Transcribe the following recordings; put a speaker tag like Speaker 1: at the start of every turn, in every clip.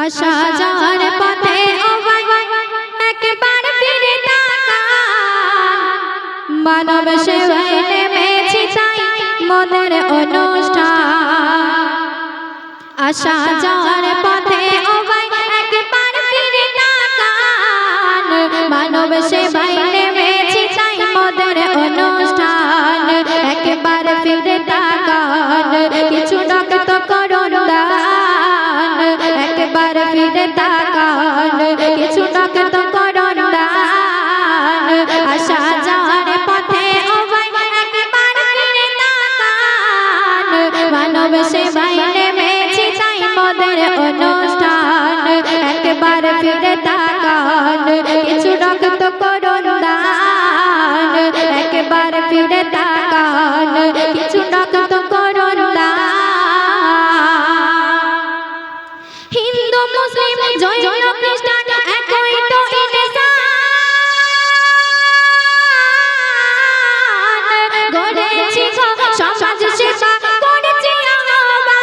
Speaker 1: আসা যাওয়ার পথে ও ভাই একবার ফিরে তাকান, মানব সেবায় নেমেছি তাই মনের অনুষ্ঠান। আসা যাওয়ার পথে ও ভাই একবার ফিরে তাকান, মানব সেবায় নেমেছি তাই মনের অনুষ্ঠান। একবার ফিরে তাকান, কিছু রক্ত করুন দান, একবার ফিরে তাকান, কিছু রক্ত করুন দান। আসা যাওয়ার পথে ও ভাই একবার ফিরে তাকান, মানব সেবায় নেমেছি তাই মনের অনুষ্ঠান। একবার ফিরে তাকান, কিছু রক্ত করুন দান, একবার ফিরে তাকান, কিছু রক্ত করুন দান। হিন্দু মুসলিম জৈন খ্রিস্টান একই তো ইনসান, গড়েছি সমাজ সেবা করেছি আহ্বান।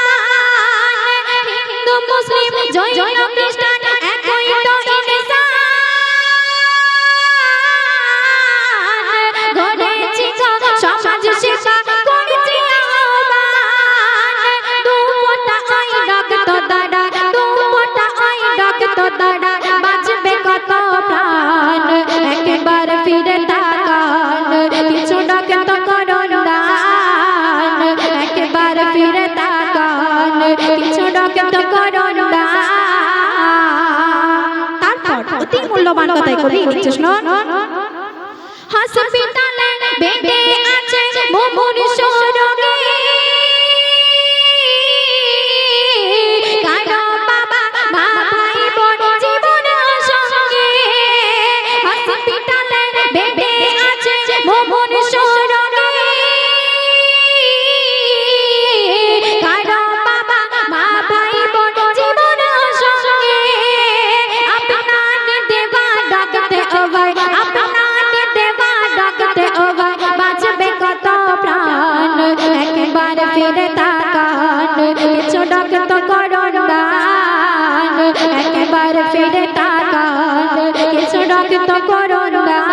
Speaker 1: হিন্দু মুসলিম জৈন খ্রিস্টান একই তো ইনসান, গড়েছি সমাজ সেবা করেছি আহ্বান। দু ফোঁটা ওই রক্ত দ্বারা, দু ফোঁটা ওই রক্ত দ্বারা বাঁচবে কত প্রাণ। একবার ফিরে তাকান, কিছু রক্ত করুন দান, একবার ফিরে তাকান, কিছু রক্ত করুন দান। তারপর অতি মূল্যবান কথাই কবি লিখছে, শুনুন। হসপিটালে বেডে আছে মুমূর্ষ রোগী, কারো বাবা মা ভাই বোন জীবন সঙ্গী। হসপিটালে বেডে আছে মুমূর্ষ রোগী, কারো বাবা মা ভাই বোন জীবন সঙ্গী। আপনার দেবা ডাকতে ও ভাই, আপনার দেবা ডাকতে ও ভাই বাঁচবে কত প্রাণ। একবার ফিরে তাকান, কিছু রক্ত করুন দান, একবার ফিরে তাকান, কিছু রক্ত করুন দান।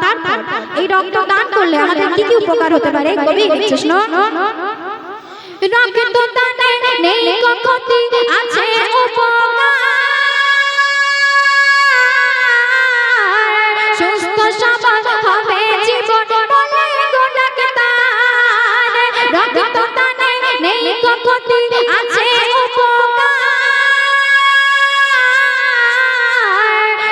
Speaker 1: তারপর এই রক্ত দান করলে আমাদের কি কি উপকার হতে পারে কবি লিখছে, শুনুন। রক্ত দানে নেই ক্ষতি, আছে উপকার। সুস্থ সবল হবে জীবন বলে গো ডাক্তার। রক্ত দানে নেই ক্ষতি, আছে উপকার।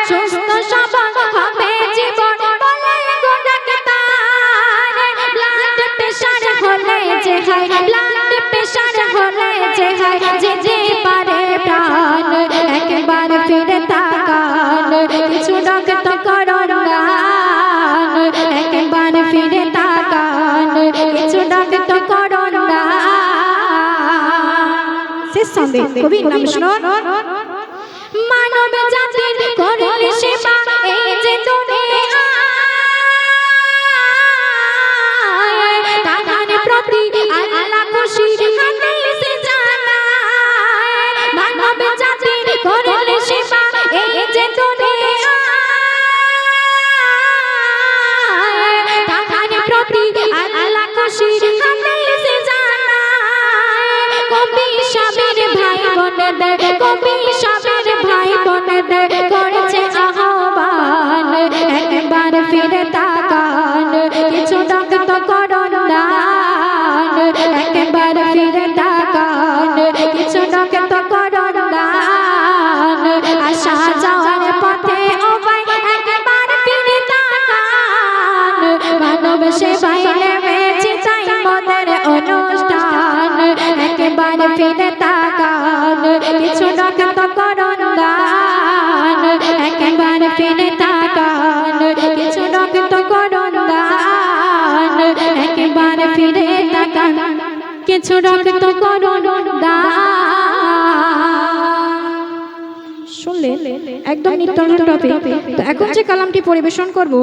Speaker 1: সুস্থ সবল হবে জীবন বলে গো ডাক্তার। ব্লাড প্রেশার হলে যে হয়, ব্লাড প্রেশার হলে যে হয়, যে যে পারে প্রাণ। একবার ফিরে তাকান, কিছু রক্ত করুন দান, একবার ফিরে তাকান, কিছু রক্ত করুন দান। শেষ সঙ্গে কবির নাম শুনুন। মানব জাতির করলে সেবা এই যে দুনিয়া, তাহার প্রতি আল্লাহ খুশি হাদিসে জানায়। মানব জাতির করলে সেবা এই যে দুনিয়া, তাহার প্রতি আল্লাহ খুশি হাদিসে জানায়। কবি সাবির ভাই বোনেদের, কবি সাবির ভাই বোনেদের করেছে আহ্বান। একবার ফিরে তাকান, কিছু রক্ত করুন দান, একবার ফিরে তাকান, কিছু রক্ত করুন দান। আসা যাওয়ার পথে ও ভাই একবার ফিরে তাকান, মানব সেবায় নেমেছি তাই মনের অনুষ্ঠান। একবার ফিরে তাকান, কিছু রক্ত করুন দান, একবার ফিরে তাকান, কিছু রক্ত করুন দান, একবার ফিরে তাকান, কিছু রক্ত করুন দান। শুনলেন একদম নিত্য টপিক। তো এখন যে কালামটি পরিবেশন করব,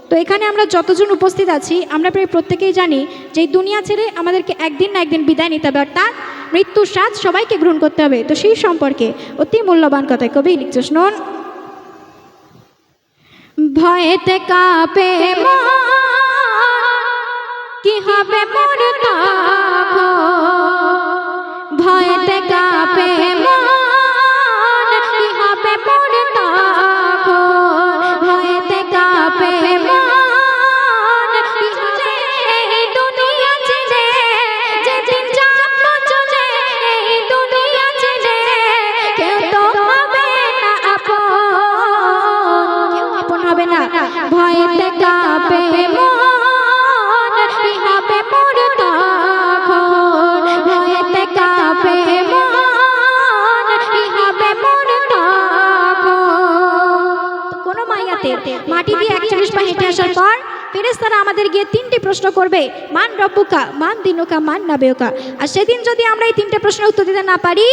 Speaker 1: তো এখানে আমরা যতজন উপস্থিত আছি আমরা প্রায় প্রত্যেকেই জানি যে দুনিয়া ছেড়ে আমাদেরকে একদিন না একদিন বিদায় নিতে হবে, অর্থাৎ মৃত্যুর স্বাদ সবাইকে গ্রহণ করতে হবে। তো সেই সম্পর্কে অতি মূল্যবান কথায় কবি লিখছে, শুনুন। ভয়েতে কাঁপে মন, কি হবে মোর তখন, ভয়েতে কাঁপে মন, কি হবে মোর তখন, ভয়েতে কাঁপে মন, কি হবে এই দুনিয়া ছেড়ে, যেদিন যাব চলে এই দুনিয়া ছেড়ে, কেউ তো হবে না আপন, কেউ আপন হবে না। ভয়েতে কাঁপে মন, কি হবে মোর তখন, ভয়েতে কাঁপে মন, কি হবে মোর তখন। তো কোনো মাইয়াতে মাটি দিয়ে 41 পা হেঁটে আসার পর ফেরেশতারা আমাদের গিয়ে 3টি প্রশ্ন করবে, মান রব্বুকা, মান দিনুকা, মান নাবিয়ুকা। আর সেদিন যদি আমরা এই 3টে প্রশ্নের উত্তর দিতে না পারি,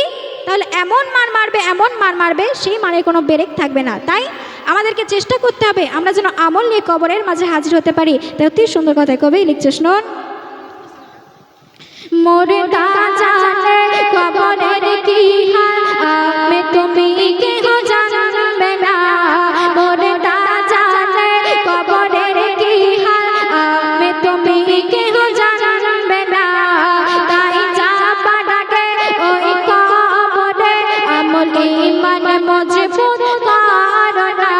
Speaker 1: তাহলে এমন মার মারবে, এমন মার মারবে, সেই মারের কোনো ব্রেক থাকবে না। তাই আমাদেরকে চেষ্টা করতে হবে আমরা যেন আমল নিয়ে কবরের মাঝে হাজির হতে পারি। তাই অতি সুন্দর কথায় কবি লিখছে, শুনুন। মুর্দা জানে কবরের কি হাল, আমি তুমি কেহ জানবে না, মুর্দা জানে কবরের কি হাল, আমি তুমি কেহ জানবে না। তাই যাবার আগে ওই কবরে আমল ঈমান মজবুত করো না,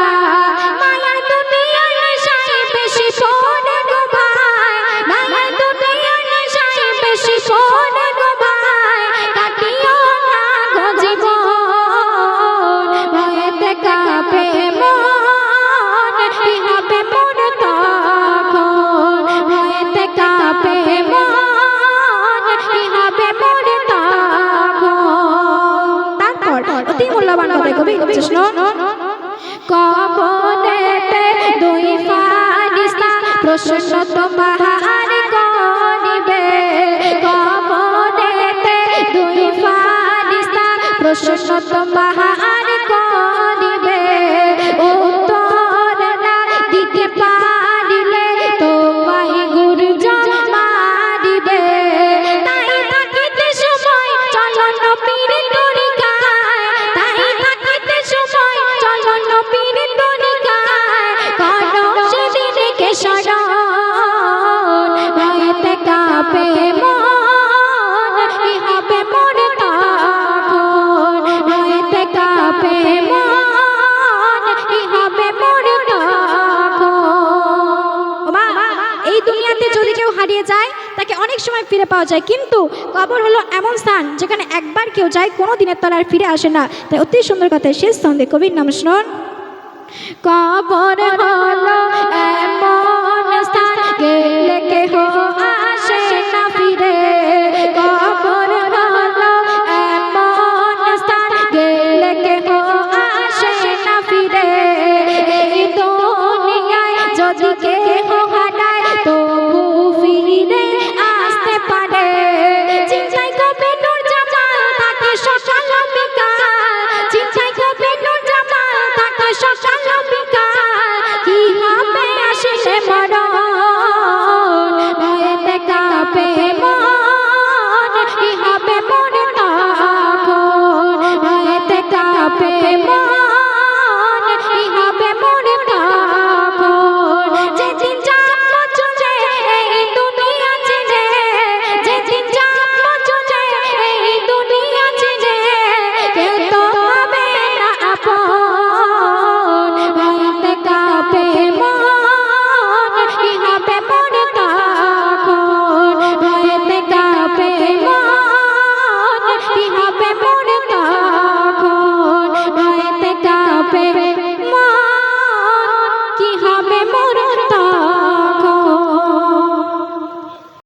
Speaker 1: মায়ার দুনিয়ার নেশায় বেশি পড়ে গো ভাই, মায়ার দুনিয়ার নেশায় বেশি পড়ে গো ভাই, কাটিও না গো জীবন। ভয়েতে কাঁপে মন, কি হবে মোর তখন, ভয়েতে কাঁপে মন, কি হবে মোর তখন। তারপর অতি মূল্যবান কথায় কবি লিখছে, শুনুন। কবরেতে 2 ফারিস্তা প্রশ্ন তোমার করিবে, কবরেতে 2 ফারিস্তা প্রশ্ন তোমার করিবে, উত্তর না দিতে পারিলে তোমায় গুরজন মারিবে। তাই থাকিতে সময় চলো নবীর তরিকায়, তাই থাকিতে সময় চলো নবীর তরিকায়, করো সেদিনকে স্মরণ। ভয়েতে কাঁপে মন, কি হবে মোর তখন, ভয়েতে কাঁপে মন, কি হবে মোর তখন। ওমা, এই দুনিয়াতে যদি কেউ হারিয়ে যায় তাকে অনেক সময় ফিরে পাওয়া যায়, কিন্তু কবর হলো এমন স্থান যেখানে একবার কেউ যায় কোনো দিনের তলা আর ফিরে আসে না। তাই অতি সুন্দর কথায় শেষ ছন্দে কবির নাম, শুনুন। কবর হলো এমন স্থান গেলে কেহ আসে না ফিরে,